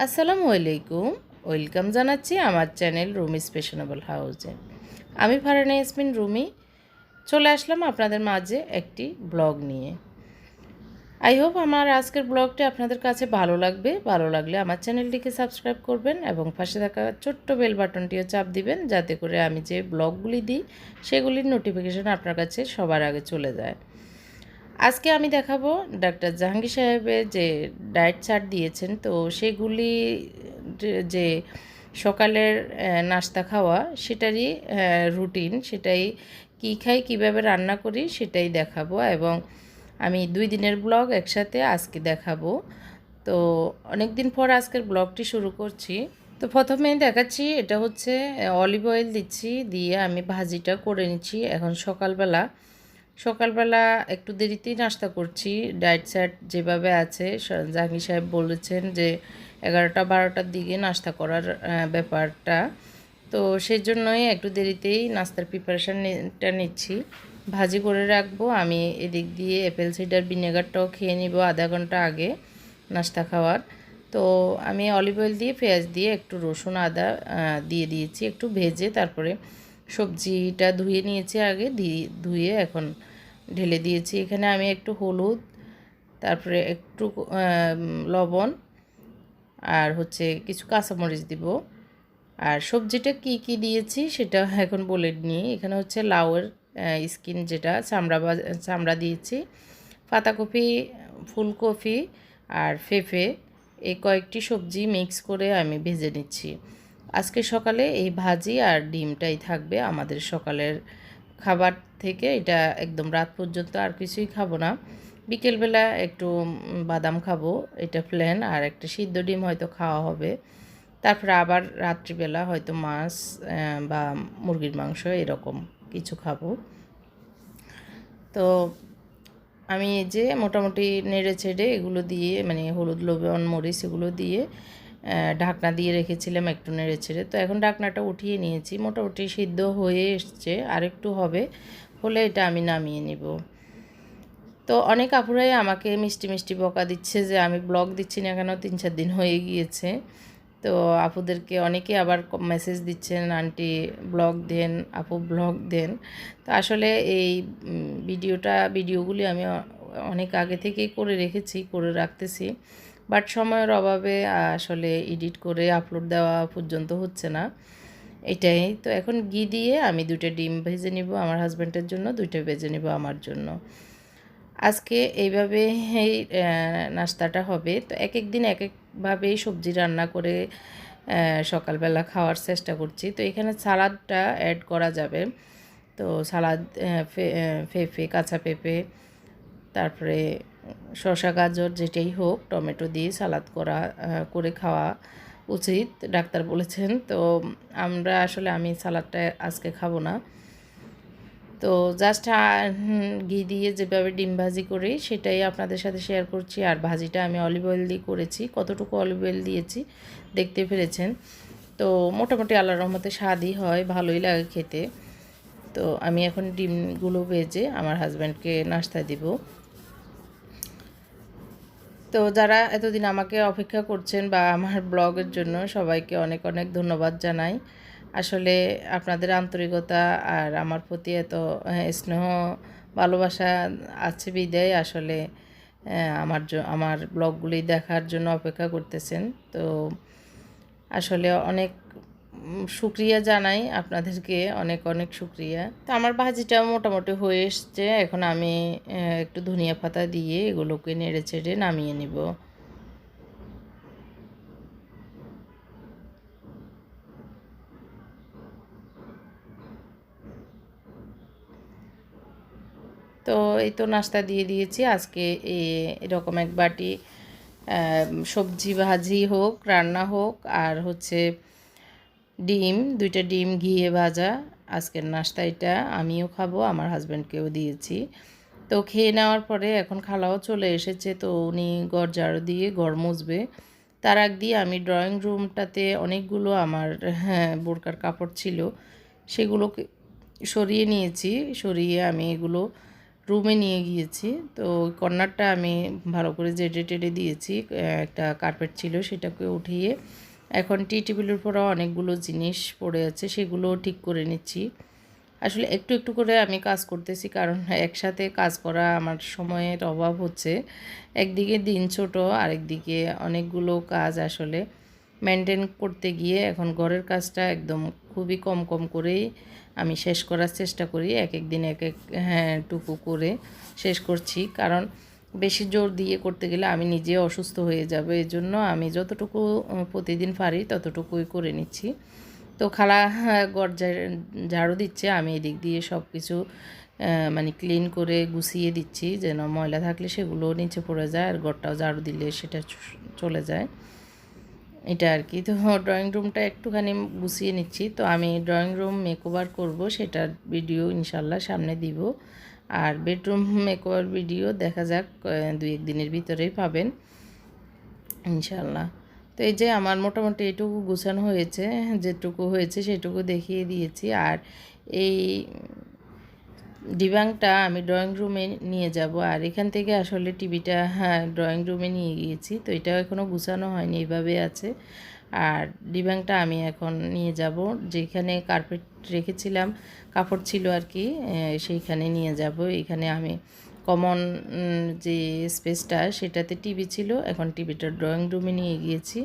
আসসালামু আলাইকুম। ওয়েলকাম জানাচ্ছি আমার চ্যানেল রুমিস ফ্যাশনেবল হাউসে। আমি ফারহানা ইয়াসমিন রুমি চলে আসলাম আপনাদের মাঝে একটি ব্লগ নিয়ে। আই হোপ আমার আজকের ব্লগটি আপনাদের কাছে ভালো লাগবে। ভালো লাগলে আমার চ্যানেলটিকে সাবস্ক্রাইব করবেন এবং পাশে থাকা ছোট্ট বেল বাটনটিও চাপ দিবেন, যাতে করে আমি যে ব্লগগুলি দিই সেগুলির নোটিফিকেশন আপনার কাছে সবার আগে চলে যায়। আজকে আমি দেখাবো ডাক্তার জাহাঙ্গীর সাহেবের যে ডায়েট চার্ট দিয়েছেন, তো সেগুলি যে সকালের নাস্তা খাওয়া সেটারই রুটিন, সেটাই কী খাই কীভাবে রান্না করি সেটাই দেখাবো, এবং আমি 2 দিনের ব্লগ একসাথে আজকে দেখাবো। তো অনেক দিন পর আজকের ব্লগটি শুরু করছি। তো প্রথমে দেখাচ্ছি, এটা হচ্ছে অলিভ অয়েল দিচ্ছি, দিয়ে আমি ভাজিটা করে নিচ্ছি। এখন সকালবেলা একটু দেরিতেই নাস্তা করছি। ডায়েট চার্ট যেভাবে আছে, জাহাঙ্গীর সাহেব বলেছেন যে 11টা-12টার দিকে নাস্তা করার ব্যাপারটা, তো সেই জন্যই একটু দেরিতেই নাস্তার প্রিপারেশানটা নিচ্ছি। ভাজি করে রাখবো। আমি এদিক দিয়ে অ্যাপেল সাইডার ভিনেগারটাও খেয়ে নিব আধা ঘন্টা আগে নাস্তা খাওয়ার। তো আমি অলিভ অয়েল দিয়ে পেঁয়াজ দিয়ে একটু রসুন আদা দিয়ে দিয়েছি, একটু ভেজে তারপরে সবজিটা ধুয়ে নিয়েছি আগে, ধুয়ে এখন ঢেলে দিয়েছি। এখানে আমি একটু হলুদ, তারপরে একটু লবণ আর হচ্ছে কিছু কাঁচামরিচ দিব। আর সবজিটা কি কি দিয়েছি সেটা এখন বলে নিই। এখানে হচ্ছে লাউয়ের স্কিন, যেটা চামড়া দিয়েছি, পাতাকপি, ফুলকপি আর পেঁপে, এই কয়েকটি সবজি মিক্স করে আমি ভেজে নিচ্ছি। আজকে সকালে এই ভাজি আর ডিমটাই থাকবে আমাদের সকালের খাবার থেকে। এটা একদম রাত পর্যন্ত আর কিছুই খাবো না। বিকেলবেলা একটু বাদাম খাবো, এটা প্ল্যান, আর একটা সিদ্ধ ডিম হয়তো খাওয়া হবে। তারপরে আবার রাত্রিবেলা হয়তো মাছ বা মুরগির মাংস এরকম কিছু খাবো। তো আমি এই যে মোটামুটি নেড়ে ছেড়ে এগুলো দিয়ে, মানে হলুদ, লবণ, মরিচ এগুলো দিয়ে ঢাকনা দিয়ে রেখেছিলাম একটু নেড়ে ছেড়ে। তো এখন ঢাকনাটা উঠিয়ে নিয়েছি, মোটামুটি সিদ্ধ হয়ে এসছে, আরেকটু হলে এটা আমি নামিয়ে নিব। তো অনেক আপুরাই আমাকে মিষ্টি মিষ্টি বকা দিচ্ছে যে আমি ব্লগ দিচ্ছি না কেন, 3-4 দিন হয়ে গিয়েছে। তো আপুদেরকে অনেকে আবার মেসেজ দিচ্ছেন, আন্টি ব্লগ দেন, আপু ব্লগ দেন। তো আসলে এই ভিডিওগুলি আমি অনেক আগে থেকেই করে রাখতেছি, বাট সময়ের অভাবে আসলে এডিট করে আপলোড দেওয়া পর্যন্ত হচ্ছে না, এটাই। তো এখন ঘি দিয়ে আমি 2টা ডিম ভেজে নিব আমার হাজব্যান্ডের জন্য, 2টা ভেজে নিব আমার জন্য। আজকে এইভাবে এই নাস্তাটা হবে। তো এক এক দিন এক একভাবেই সবজি রান্না করে সকালবেলা খাওয়ার চেষ্টা করছি। তো এখানে সালাদটা অ্যাড করা যাবে। তো সালাদ, পেঁপে, কাঁচা পেঁপে, তারপরে শসা, গাজর যেটাই হোক, টমেটো দিয়ে সালাদ করে খাওয়া উচিত ডাক্তার বলেছেন। তো আমি সালাদটা আজকে খাবো না। তো জাস্ট ঘি দিয়ে যেভাবে ডিম ভাজি করি সেটাই আপনাদের সাথে শেয়ার করছি। আর ভাজিটা আমি অলিভ অয়েল দিয়ে করেছি, কতটুকু অলিভ অয়েল দিয়েছি দেখতে পেরেছেন। তো মোটামুটি আল্লাহর রহমতে স্বাদই হয়, ভালোই লাগে খেতে। তো আমি এখন ডিমগুলো ভেজে আমার হাজব্যান্ডকে নাস্তা দিব। তো যারা এতদিন আমাকে অপেক্ষা করছেন বা আমার ব্লগের জন্য, সবাইকে অনেক অনেক ধন্যবাদ জানাই। আসলে আপনাদের আন্তরিকতা আর আমার প্রতি এত স্নেহ ভালোবাসা আছে বিদায় আসলে আমার ব্লগগুলি দেখার জন্য অপেক্ষা করতেছেন। তো আসলে অনেক শুকরিয়া জানাই আপনাদেরকে, অনেক অনেক শুকরিয়া। তো আমার ভাজিটা মোটামুটি হয়ে এসছে। এখন আমি একটু ধনিয়া পাতা দিয়ে এগুলোকে নেড়ে চেড়ে নামিয়ে নিব। তো এই তো নাস্তা দিয়ে দিয়েছি আজকে। এরকম এক বাটি সবজি ভাজি হোক, রান্না হোক, আর হচ্ছে ডিম, 2টা ডিম ঘিয়ে ভাজা। আজকের নাস্তা এটা, আমিও খাবো, আমার হাজব্যান্ডকেও দিয়েছি। তো খেয়ে নেওয়ার পরে এখন খালাও চলে এসেছে, তো উনি ঘর ঝাড়ু দিয়ে ঘর মুছবে। তার আগ দিয়ে আমি ড্রয়িং রুমটাতে অনেকগুলো আমার বোরকার কাপড় ছিল, সেগুলোকে সরিয়ে নিয়েছি। সরিয়ে আমি এগুলো রুমে নিয়ে গিয়েছি। তো ওই কর্নারটা আমি ভালো করে জেডে টেডে দিয়েছি, একটা কার্পেট ছিল সেটাকে উঠিয়ে এখন টি টেবিলের উপরও অনেকগুলো জিনিস পড়ে আছে, সেগুলো ঠিক করে নিচ্ছি। আসলে একটু একটু করে আমি কাজ করতেছি, কারণ একসাথে কাজ করা আমার সময়ের অভাব হচ্ছে। একদিকে দিন ছোট, আরেকদিকে অনেকগুলো কাজ আসলে মেনটেন করতে গিয়ে এখন ঘরের কাজটা একদম খুবই কম কম করেই আমি শেষ করার চেষ্টা করি। এক এক দিন এক এক টুকু করে শেষ করছি, কারণ বেশি জোর দিয়ে করতে গেলে আমি নিজে অসুস্থ হয়ে যাব। এই জন্য আমি যতটুকু প্রতিদিন পারি ততটুকুই করে নিচ্ছি। তো খালা ঘর ঝাড়ু দিচ্ছে, আমি এদিক দিয়ে সব কিছু মানে ক্লিন করে গুছিয়ে দিচ্ছি, যেন ময়লা থাকলে সেগুলো নিচে পড়ে যায়, আর ঘরটাও ঝাড়ু দিলে সেটা চলে যায়, এটা আর কি। তো ড্রয়িং রুমটা একটুখানি গুছিয়ে নিচ্ছি। তো আমি ড্রয়িং রুম মেকওভার করব, সেটার ভিডিও ইনশাল্লাহ সামনে দিব। আর বেডরুম মেকওভার ভিডিও দেখা যাক 2-1 দিনের ভিতরেই পাবেন ইনশাল্লাহ। তো এই যে আমার মোটামুটি এটুকু গুছানো হয়েছে, যেটুকু হয়েছে সেটুকু দেখিয়ে দিয়েছি। আর এই ডিবাংটা আমি ড্রয়িং রুমে নিয়ে যাব, আর এখান থেকে আসলে টিভিটা ড্রয়িং রুমে নিয়ে গিয়েছি। তো এটাও এখনও গুছানো হয়নি, এইভাবে আছে। আর ডিবাংটা আমি এখন নিয়ে যাব, যেখানে কার্পেট রেখেছিলাম, কাপড় ছিল আর কি, সেইখানে নিয়ে যাব। এখানে আমি কমন যে স্পেসটা সেটাতে টিভি ছিল, এখন টিভিটা ড্রয়িং রুমে নিয়ে গিয়েছি।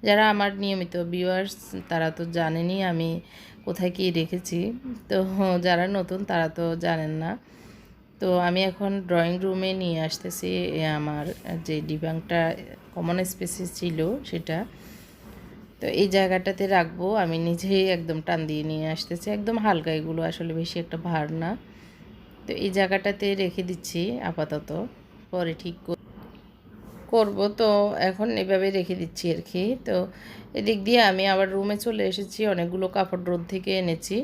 যারা আমার নিয়মিত ভিউয়ার্স তারা তো জানেনই আমি কোথায় কী রেখেছি, তো যারা নতুন তারা তো জানেন না। তো আমি এখন ড্রয়িং রুমে নিয়ে আসতেছি আমার যে ডিবাংটা কমন স্পেসে ছিল সেটা। তো এই জায়গাটাতে রাখবো, আমি নিজেই একদম টান দিয়ে নিয়ে আসতেছি, একদম হালকা, এগুলো আসলে বেশি একটা ভার না। তো এই জায়গাটাতে রেখে দিচ্ছি আপাতত, পরে ঠিক করব। তো এখন এভাবে রেখে দিচ্ছি আর কি। তো এদিক দিয়ে আমি আবার রুমে চলে এসেছি, অনেকগুলো কাপড় রোদ থেকে এনেছি।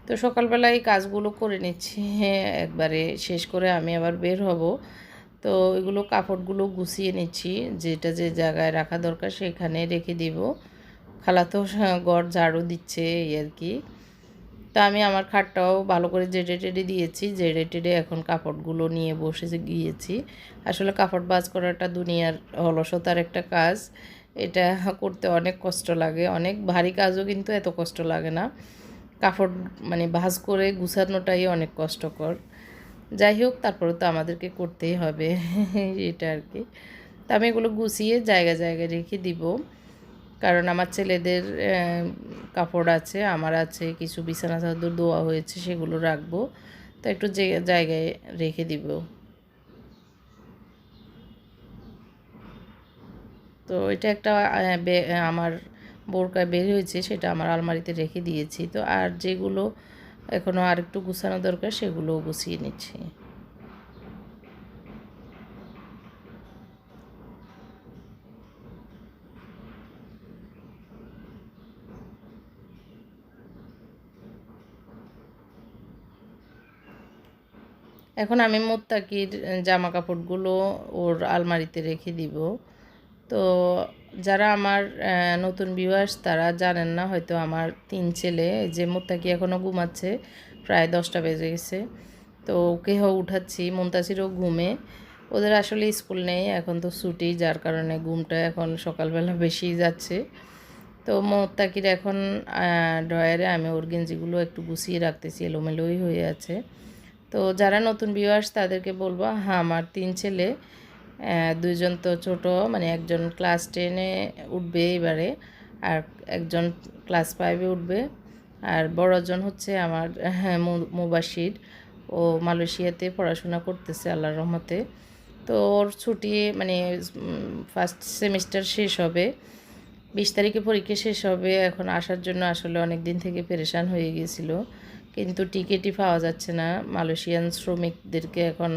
তো সকালবেলায় এই কাজগুলো করে নিচ্ছি, একবারে শেষ করে আমি আবার বের হব। তো এগুলো কাপড়গুলো গুছিয়ে নিচ্ছি, যেটা যে জায়গায় রাখা দরকার সেখানে রেখে দিব। খালা তো ঘর ঝাড়ু দিচ্ছে এই আর কি। তা আমি আমার খাটটাও ভালো করে জেডে টেডে দিয়েছি, জেডে টেডে এখন কাপড়গুলো নিয়ে বসে গিয়েছি। আসলে কাপড় ভাঁজ করাটা দুনিয়ার অলসতার একটা কাজ, এটা করতে অনেক কষ্ট লাগে, অনেক ভারী কাজও কিন্তু এত কষ্ট লাগে না। কাপড় মানে ভাঁজ করে গুছানোটাই অনেক কষ্টকর। যাই হোক, তারপরে তো আমাদেরকে করতেই হবে এটা আর কি। তা আমি এগুলো গুছিয়ে জায়গায় জায়গায় রেখে দিব, কারণ আমার ছেলেদের কাপড় আছে, আমার আছে, কিছু বিছানা চাদর ধোয়া হয়েছে সেগুলো রাখবো, তো একটু জায়গায় রেখে দিব। তো এটা একটা আমার বোরকা বের হয়েছে, সেটা আমার আলমারিতে রেখে দিয়েছি। তো আর যেগুলো এখনও আর একটু গুছানো দরকার সেগুলোও গুছিয়ে নিচ্ছি। এখন আমি মোত্তাকির জামা কাপড়গুলো ওর আলমারিতে রেখে দিব। তো যারা আমার নতুন ভিউয়ার্স তারা জানেন না হয়তো, আমার 3 ছেলে, যে মোত্তাকি এখনও ঘুমাচ্ছে, প্রায় 10টা বেজে গেছে। তো ওকেও উঠাচ্ছি, মুনতাসিরও ঘুমে। ওদের আসলে স্কুল নেই, এখন তো ছুটি, যার কারণে ঘুমটা এখন সকালবেলা বেশি যাচ্ছে। তো মোত্তাকির এখন ড্রয়ারে আমি ওর গেঞ্জিগুলো একটু গুছিয়ে রাখতেছি, এলোমেলোই হয়ে আছে। তো যারা নতুন ভিউয়ার্স তাদেরকে বলবো, হ্যাঁ আমার 3 ছেলে, 2জন তো ছোট, মানে একজন ক্লাস 10-এ উঠবে এবারে, আর একজন ক্লাস 5-এ উঠবে। আর বড়জন হচ্ছে আমার মুবাশির, ও মালয়েশিয়াতে পড়াশোনা করতেছে আল্লাহর রহমতে। তো ওর ছুটি মানে ফার্স্ট সেমিস্টার শেষ হবে, 20 তারিখে পরীক্ষা শেষ হবে। এখন আসার জন্য আসলে অনেক দিন থেকে পেরেশান হয়ে গিয়েছিল, কিন্তু টিকিটই পাওয়া যাচ্ছে না। মালয়েশিয়ান শ্রমিকদেরকে এখন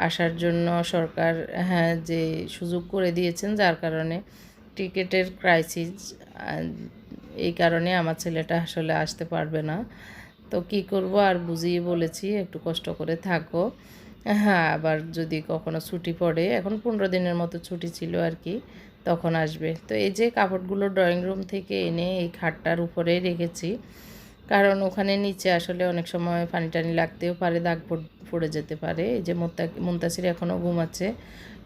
আসার জন্য সরকার যে সুযোগ করে দিয়েছেন, যার কারণে টিকিটের ক্রাইসিস, এই কারণে আমার ছেলেটা আসলে আসতে পারবে না। তো কি করব, আর বুঝিয়ে বলেছি একটু কষ্ট করে থাকো, হ্যাঁ আবার যদি কখনো ছুটি পড়ে, এখন 15 দিনের মতো ছুটি ছিল আর কি, তখন আসবে। তো এই যে কাপড়গুলো ড্রয়িং রুম থেকে এনে এই খাটটার উপরে রেখেছি। কারণ ওখানে নিচে আসলে অনেক সময় পানি টানি লাগতেও পারে, দাগ পড়ে যেতে পারে। এই যে মুনতাসির এখনও ঘুমাচ্ছে,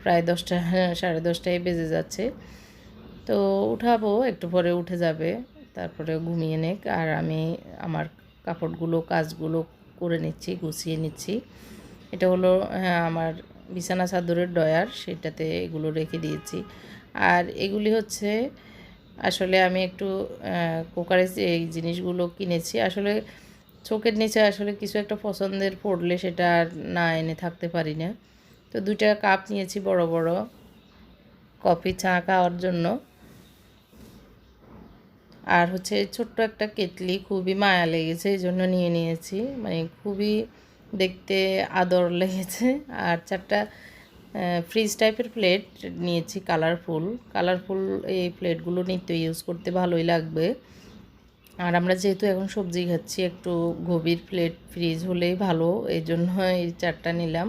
প্রায় 10টা 10:30টায় বেজে যাচ্ছে। তো উঠাবো, একটু পরে উঠে যাবে, তারপরে ঘুমিয়ে নেক। আর আমি আমার কাপড়গুলো কাজগুলো করে নিচ্ছি, গুছিয়ে নিচ্ছি। এটা হলো আমার বিছানা চাদরের ড্রয়ার, সেটাতে এগুলো রেখে দিয়েছি। আর এগুলি হচ্ছে আসলে আমি একটু কুকারে এই জিনিসগুলো কিনেছি। আসলে চোখের নিচে আসলে কিছু একটা পছন্দের পড়লে সেটা আর না এনে থাকতে পারি না। তো 2টা কাপ নিয়েছি বড় বড়, কফি চা খাওয়ার জন্য। আর হচ্ছে ছোট্ট একটা কেটলি, খুবই মায়া লেগেছে এই জন্য নিয়ে নিয়েছি, মানে খুবই দেখতে আদর লেগেছে। আর 4টা ফ্রিজ টাইপের প্লেট নিয়েছি, কালারফুল কালারফুল। এই প্লেটগুলো নিত্য ইউজ করতে ভালোই লাগবে। আর আমরা যেহেতু এখন সবজি খাচ্ছি, একটু গভীর প্লেট ফ্রিজ হলেই ভালো, এই জন্য এই 4টা নিলাম।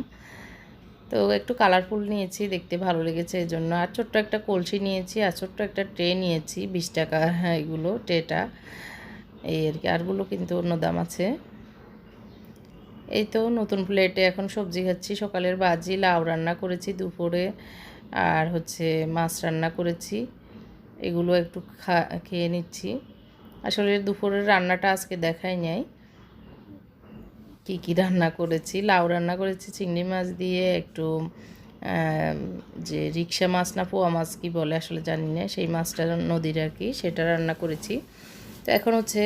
তো একটু কালারফুল নিয়েছি, দেখতে ভালো লেগেছে এই জন্য। আর ছোট্ট একটা কলসি নিয়েছি, আর ছোট্ট একটা ট্রে নিয়েছি, 20 টাকা। হ্যাঁ, এগুলো ট্রেটা এই আর কি, আরগুলো কিন্তু অন্য দাম আছে। এই তো নতুন প্লেটে এখন সবজি খাচ্ছি। সকালের ভাজি লাউ রান্না করেছি দুপুরে, আর হচ্ছে মাছ রান্না করেছি, এগুলো একটু খেয়ে নিচ্ছি। আসলে দুপুরের রান্নাটা আজকে দেখাই নাই, কি রান্না করেছি। লাউ রান্না করেছি চিংড়ি মাছ দিয়ে, একটু যে রিক্সা মাছ না পোয়া মাছ কি বলে আসলে জানি না, সেই মাছটা নদীর আর কি, সেটা রান্না করেছি। তো এখন হচ্ছে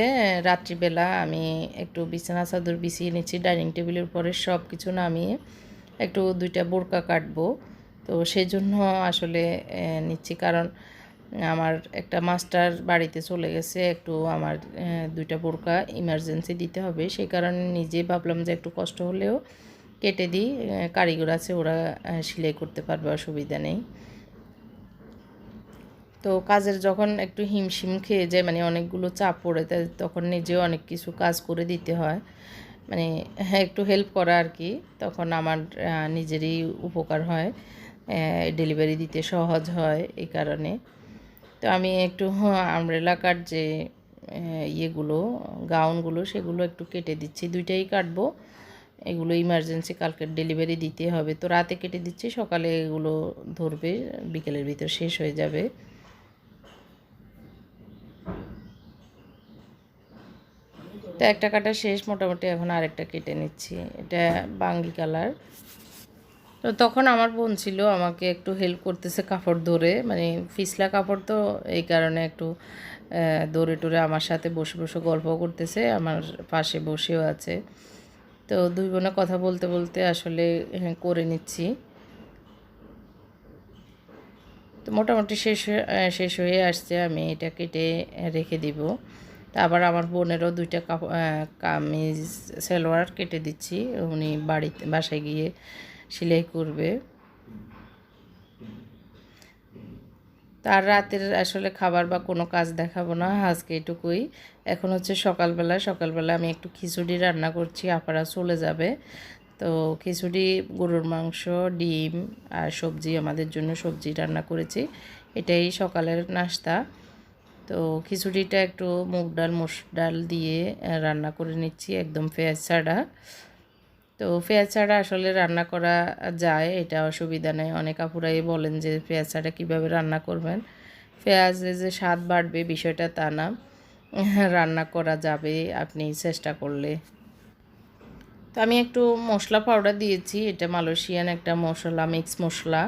রাত্রিবেলা আমি একটু বিছানা চাদর বিছিয়ে নিচ্ছি, ডাইনিং টেবিলের উপরে সব কিছু নামিয়ে একটু 2টা বোরকা কাটবো। তো সেই জন্য আসলে নিচ্ছি, কারণ আমার একটা মাস্টার বাড়িতে চলে গেছে, একটু আমার 2টা বোরকা ইমার্জেন্সি দিতে হবে। সেই কারণে নিজেই ভাবলাম যে একটু কষ্ট হলেও কেটে দিই, কারিগর আছে, ওরা সেলাই করতে পারবে, অসুবিধা নেই। তো কাজের যখন একটু হিমশিম খেয়ে যায়, মানে অনেকগুলো চাপ পড়ে, তাই তখন নিজেও অনেক কিছু কাজ করে দিতে হয়, মানে একটু হেল্প করা আর কি। তখন আমার নিজেরই উপকার হয়, ডেলিভারি দিতে সহজ হয় এই কারণে। তো আমি একটু আমব্রেলা কাট যে ইয়েগুলো গাউনগুলো, সেগুলো একটু কেটে দিচ্ছি, 2টাই কাটবো। এগুলো ইমার্জেন্সি কালকে ডেলিভারি দিতে হবে, তো রাতে কেটে দিচ্ছি, সকালে এগুলো ধরবে, বিকেলের ভিতর শেষ হয়ে যাবে। তো একটা কাটা শেষ মোটামুটি, এখন আরেকটা কেটে নিচ্ছি। এটা বাঙ্গি কালার। তো তখন আমার বোন ছিল, আমাকে একটু হেল্প করতেছে কাপড় ধরে, মানে ফিসলা কাপড়, তো এই কারণে একটু দৌড়ে টুরে আমার সাথে বসে বসে গল্প করতেছে, আমার পাশে বসেও আছে। তো 2 বোনে কথা বলতে বলতে আসলে করে নিচ্ছি। তো মোটামুটি শেষ হয়ে আসছে, আমি এটা কেটে রেখে দিব। তা আবার আমার বোনেরও 2টা কামিজ সালোয়ার কেটে দিচ্ছি, উনি বাসায় গিয়ে সেলাই করবে। তার রাতের আসলে খাবার বা কোনো কাজ দেখাবো না আজকে, এটুকুই। এখন হচ্ছে সকালবেলা আমি একটু খিচুড়ি রান্না করছি, আপারা চলে যাবে। তো খিচুড়ি, গরুর মাংস, ডিম আর সবজি, আমাদের জন্য সবজি রান্না করেছি, এটাই সকালের নাস্তা। তো খিচুড়িটা একটু মুগ ডাল মসুর ডাল দিয়ে রান্না করে নিচ্ছি, একদম পেঁয়াজ ছাড়া। তো পেঁয়াজ ছাড়া আসলে রান্না করা যায়, এটা অসুবিধা নেই। অনেক আপুরাই বলেন যে পেঁয়াজ ছাড়া কীভাবে রান্না করবেন, পেঁয়াজে যে স্বাদ বাড়বে বিষয়টা তা না, রান্না করা যাবে আপনি চেষ্টা করলে। তো আমি একটু মশলা পাউডার দিয়েছি, এটা মালয়েশিয়ান একটা মশলা, মিক্স মশলা।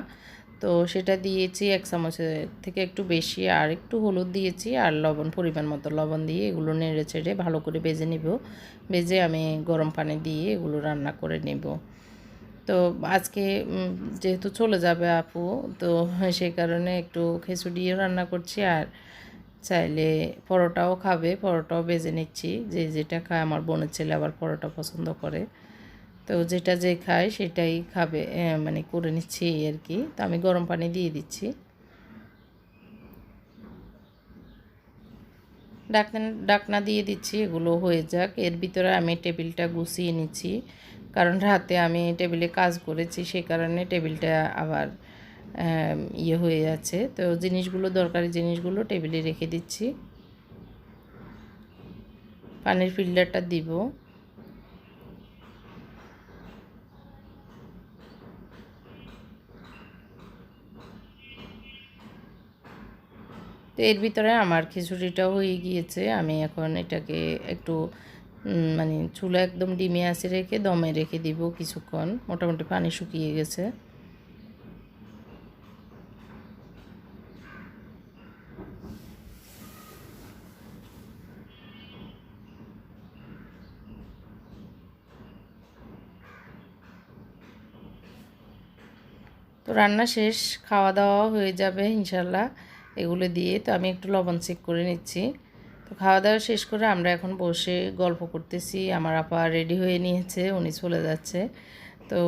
তো সেটা দিয়েছি 1 চামচের থেকে একটু বেশি, আর একটু হলুদ দিয়েছি, আর লবণ, পরিমাণ মতো লবণ দিয়ে এগুলো নেড়ে চেড়ে ভালো করে ভেজে নিব। ভেজে আমি গরম পানি দিয়ে এগুলো রান্না করে নেব। তো আজকে যেহেতু চলে যাবে আপু, তো সেই কারণে একটু খিচুড়িও রান্না করছি, আর চাইলে পরোটাও খাবে, পরোটাও ভেজে নিচ্ছি। যে যেটা খায়, আমার বোনের ছেলে আবার পরোটা পছন্দ করে, তো যেটা যে খায় সেটাই খাবে, মানে করে নিচ্ছি এই আর কি। তো আমি গরম পানি দিয়ে দিচ্ছি, ডাকনা দিয়ে দিচ্ছি, এগুলো হয়ে যাক। এর ভিতরে আমি টেবিলটা গুছিয়ে নিচ্ছি, কারণ রাতে আমি টেবিলে কাজ করেছি, সেই কারণে টেবিলটা আবার ইয়ে হয়ে যাচ্ছে। তো জিনিসগুলো, দরকারি জিনিসগুলো টেবিলে রেখে দিচ্ছি। পানির ফিল্টারটা দিব। তো এর ভিতরে আমার খিচুড়িটাও হয়ে গিয়েছে। আমি এখন এটাকে একটু মানে চুলা একদম ডিমে আঁচে রেখে দমে রেখে দিব কিছুক্ষণ। মোটামুটি পানি শুকিয়ে গেছে। তো রান্না শেষ, খাওয়া দাওয়া হয়ে যাবে ইনশাল্লাহ এগুলো দিয়ে। তো আমি একটু লবণ চেক করে নিচ্ছি। তো খাওয়া দাওয়া শেষ করে আমরা এখন বসে গল্প করতেছি। আমার আপা রেডি হয়ে নিয়েছে, উনি চলে যাচ্ছে। তো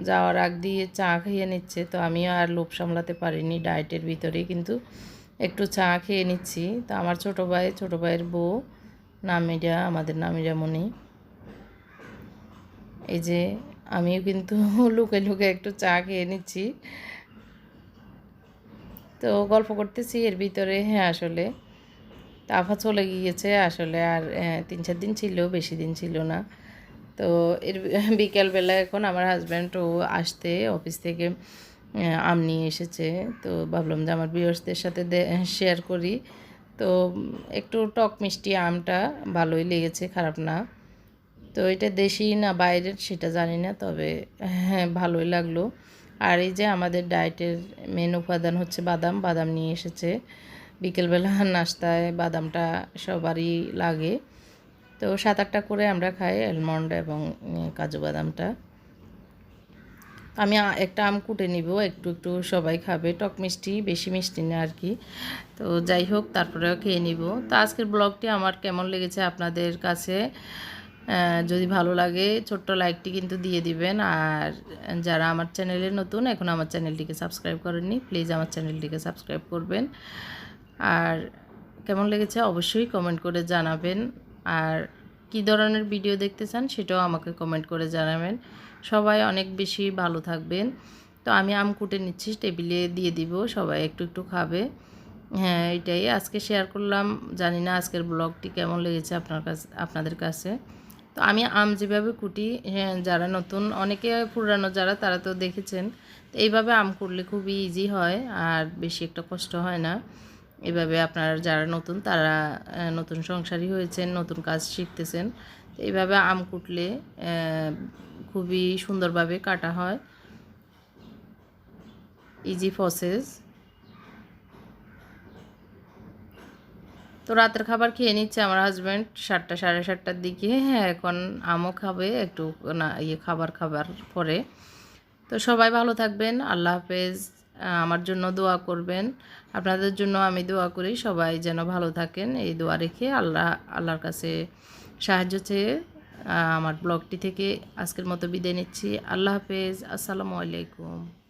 যাওয়ার আগ দিয়ে চা খেয়ে নিচ্ছে। তো আমিও আর লোভ সামলাতে পারিনি, ডায়েটের ভিতরেই কিন্তু একটু চা খেয়ে নিচ্ছি। তো আমার ছোটো ভাইয়ের বউ নামিরা, আমাদের নামিরা মনি, এই যে আমিও কিন্তু লুকে লুকে একটু চা খেয়ে নিচ্ছি। তো গল্প করতেছি এর ভিতরে। হ্যাঁ, আসলে আফা চলে গিয়েছে আসলে, আর 3-4 দিন ছিল, বেশি দিন ছিল না। তো এর বিকেলবেলা এখন আমার হাজব্যান্ডও আসতে অফিস থেকে আম নিয়ে এসেছে। তো ভাবলাম যে আমার ভিউয়ার্সদের সাথে শেয়ার করি। তো একটু টক মিষ্টি আমটা ভালোই লেগেছে, খারাপ না। তো এটা দেশি না বাইরের সেটা জানি না, তবে হ্যাঁ ভালোই লাগলো। আর এই যে আমাদের ডায়েটের মেন উপাদান হচ্ছে বাদাম। বাদাম নিয়ে এসেছে। বিকেলবেলা নাস্তায় বাদামটা সবারই লাগে। তো 7-8টা করে আমরা খাই, অ্যালমন্ড এবং কাজু বাদামটা। আমি একটা আম কুটে নিব, একটু একটু সবাই খাবে, টক মিষ্টি, বেশি মিষ্টি না আর কি। তো যাই হোক, তারপরেও খেয়ে নিব। তো আজকের ব্লগটি আমার কেমন লেগেছে আপনাদের কাছে, যদি ভালো লাগে ছোট্ট লাইকটি কিন্তু দিয়ে দিবেন। আর যারা আমার চ্যানেলে নতুন, এখন আমার চ্যানেলটিকে সাবস্ক্রাইব করেননি, প্লিজ আমার চ্যানেলটিকে সাবস্ক্রাইব করবেন। আর কেমন লেগেছে অবশ্যই কমেন্ট করে জানাবেন। আর কী ধরনের ভিডিও দেখতে চান সেটাও আমাকে কমেন্ট করে জানাবেন। সবাই অনেক বেশি ভালো থাকবেন। তো আমি আম কুটে নিচ্ছি, টেবিলে দিয়ে দিব, সবাই একটু একটু খাবে। হ্যাঁ, এটাই আজকে শেয়ার করলাম। জানি না আজকের ব্লগটি কেমন লেগেছে আপনাদের কাছে। তো আমি আম যেভাবে কুটি, হ্যাঁ, যারা নতুন, অনেকে পুরানো যারা, তারা তো দেখেছেন। তো এইভাবে আম কুটলে খুবই ইজি হয়, আর বেশি একটা কষ্ট হয় না। এভাবে আপনারা যারা নতুন, তারা নতুন সংসারী হয়েছেন, নতুন কাজ শিখতেছেন, তো এইভাবে আম কুটলে খুবই সুন্দরভাবে কাটা হয়, ইজি প্রসেস। তো রাতের খাবার খেয়ে নিচ্ছে আমার হাজব্যান্ড 7টা 7:30টার দিকে। হ্যাঁ, এখন আমও খাবে একটু, না খাবার পরে। তো সবাই ভালো থাকবেন, আল্লাহ হাফেজ। আমার জন্য দোয়া করবেন, আপনাদের জন্য আমি দোয়া করি, সবাই যেন ভালো থাকেন। এই দোয়া রেখে আল্লাহর কাছে সাহায্য চেয়ে আমার ব্লগটি থেকে আজকের মতো বিদায় নিচ্ছি। আল্লাহ হাফেজ, আসসালামু আলাইকুম।